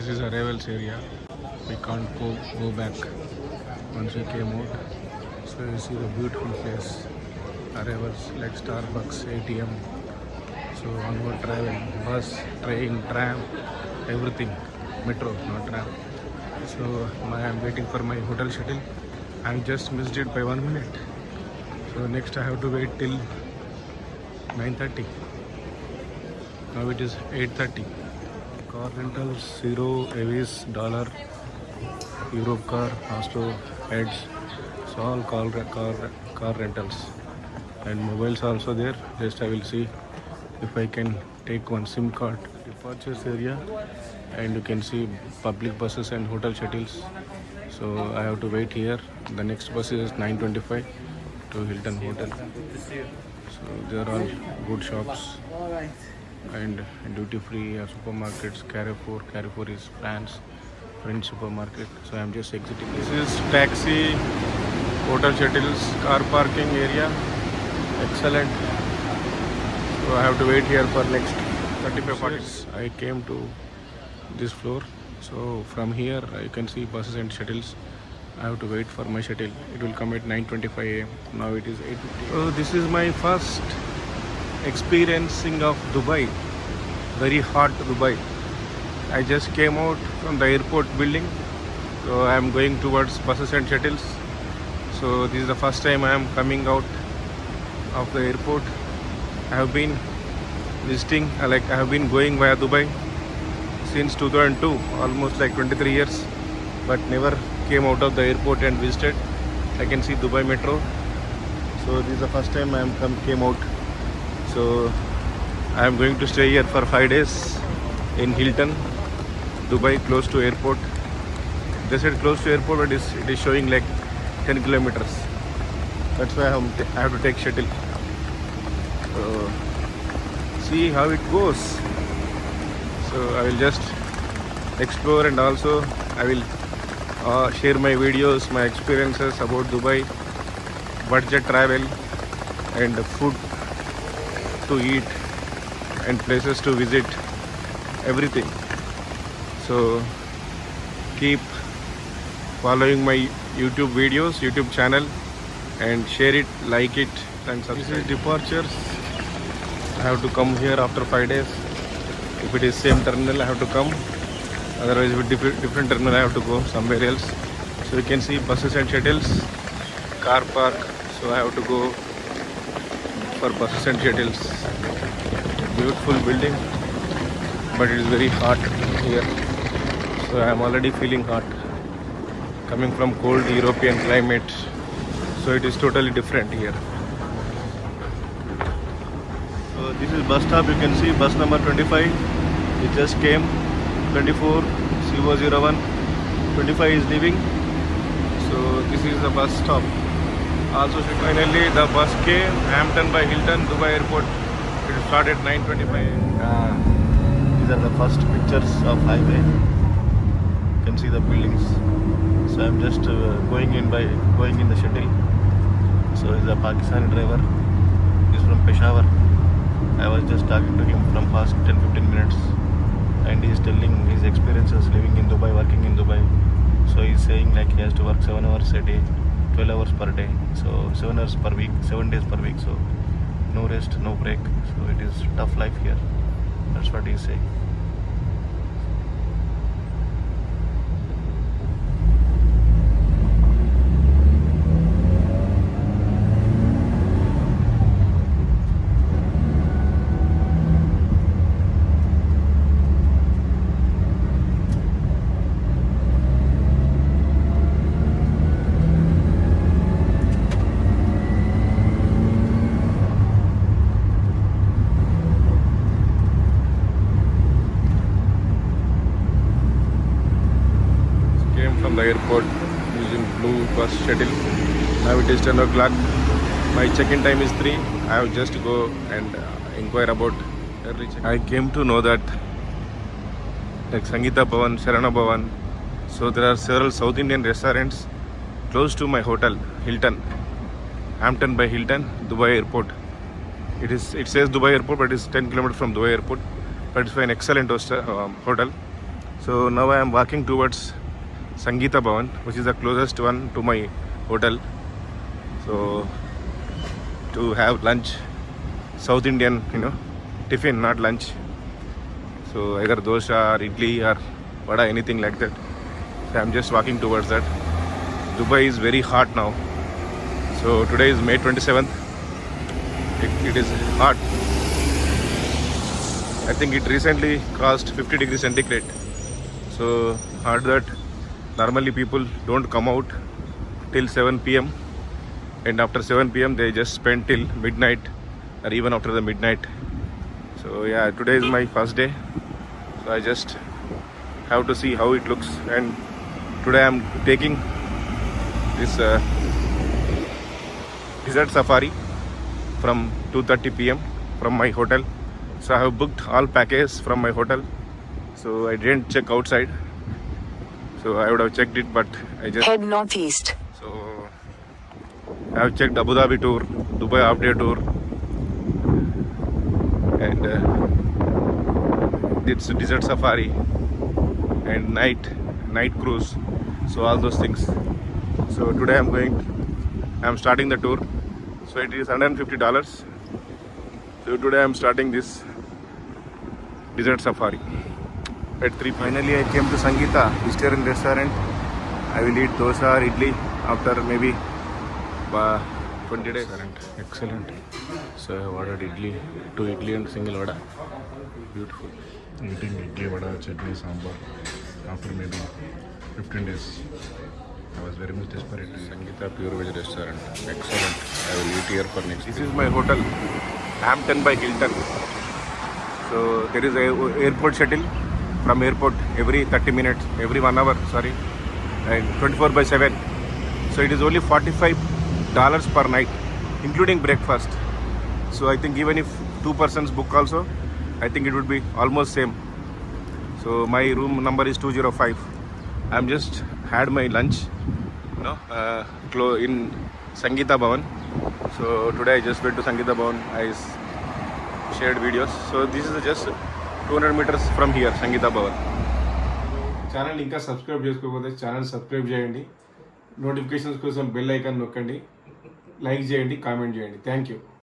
This is arrivals area. We can't go back once we came out. So you see the beautiful place. Arrivals like Starbucks, ATM. So onward travel, bus, train, tram, everything. Metro, not tram. So I am waiting for my hotel shuttle. I just missed it by 1 minute. So next I have to wait till 9:30. Now it is 8:30. Car rentals, Zero, Avis, Dollar, Europe Car, Astro, Edge. So all car rentals. And mobiles also there. Just I will see if I can take one SIM card. Departures area, and you can see public buses and hotel shuttles. So I have to wait here. The next bus is 9:25 to Hilton Hotel. So there are good shops and duty free supermarkets. Carrefour is French supermarket. So I am just exiting. This is taxi, hotel shuttles, car parking area. Excellent. So I have to wait here for next 35 minutes. I came to this floor. So from here you can see buses and shuttles. I have to wait for my shuttle. It will come at 9:25 AM. Now it is 8:50. So this is my first experiencing of Dubai. Very hot Dubai. I just came out from the airport building. So I am going towards buses and shuttles. So this is the first time I am coming out of the airport. I have been visiting, I have been going via Dubai since 2002, almost like 23 years, but never came out of the airport and visited. I can see Dubai Metro. So this is the first time I came out. So I am going to stay here for 5 days in Hilton, Dubai, close to airport. They said close to airport, but it is showing like 10 kilometers. That's why I have to take shuttle. See how it goes. So I will just explore, and also I will share my videos, my experiences about Dubai, budget travel, and food to eat, and places to visit, everything. So keep following my YouTube videos, YouTube channel, and share it, like it, and subscribe. This is departures. I have to come here after 5 days. If it is same terminal, I have to come. Otherwise, with different terminal, I have to go somewhere else. So you can see buses and shuttles, car park. So I have to go for buses and shuttles. Beautiful building, but it is very hot here. So I am already feeling hot. Coming from cold European climate, so it is totally different here. So this is bus stop. You can see bus number 25. It just came. 24 CO01. 25 is leaving. So this is the bus stop. Also finally the bus came. Hampton by Hilton, Dubai Airport. It started 9:25. These are the first pictures of highway. You can see the buildings. So I'm just going in the shuttle. So he's a Pakistani driver. He's from Peshawar. I was just talking to him from past 10-15 minutes, and he's telling his experiences living in Dubai, working in Dubai. So he's saying like he has to work 7 hours a day, 12 hours per day. So 7 hours per week, 7 days per week. So no rest, no break. So it is tough life here. That's what he's saying. From the airport using blue bus shuttle. Now it is 10 o'clock. My check-in time is 3. I have just to go and inquire about early check-in. I came to know that like Sangeeta Bhavan, Sharana Bhavan. So there are several South Indian restaurants close to my hotel, Hilton, Hampton by Hilton, Dubai Airport. It says Dubai Airport, but it is 10 kilometers from Dubai Airport. But it's an excellent hotel. So now I am walking towards Sangeeta Bhavan, which is the closest one to my hotel. So to have lunch, South Indian, tiffin, not lunch. So either dosa or idli or vada, anything like that. So I'm just walking towards that. Dubai is very hot now. So today is May 27th. It is hot. I think it recently crossed 50 degrees centigrade. So hard that normally people don't come out till 7 p.m. and after 7 p.m. they just spend till midnight or even after the midnight. So yeah, today is my first day. So I just have to see how it looks, and today I'm taking this desert safari from 2:30 p.m. from my hotel. So I have booked all packages from my hotel. So I didn't check outside. So I would have checked it, but I just head northeast. So I have checked Abu Dhabi tour, Dubai half-day tour, and it's desert safari and night cruise. So all those things. So today I'm starting the tour. So it is $150. So today I'm starting this desert safari at 3 p.m. Finally I came to Sangeeta vegetarian restaurant. I will eat dosa or idli after maybe 20 days. Excellent. So I ordered idli, 2 idli and single vada. Beautiful. Eating idli, vada, chutney, sambar after maybe 15 days. I was very much desperate. Sangeeta Pure Veg Restaurant. Excellent. I will eat here for next. This is my hotel, Hampton by Hilton. So there is a airport shuttle from airport every 30 minutes, every 1 hour, and 24/7. So it is only $45 per night, including breakfast. So I think even if 2 persons book also, I think it would be almost same. So my room number is 205. I'm just had my lunch, in Sangeeta Bhavan. So today I just went to Sangeeta Bhavan. I shared videos. So this is just 200 meters from here, Sangeeta Bhavan. Channel ఇంకా subscribe చేసుకోకపోతే channel subscribe చేయండి, notifications కోసం bell icon నొక్కండి, like చేయండి, comment చేయండి. Thank you.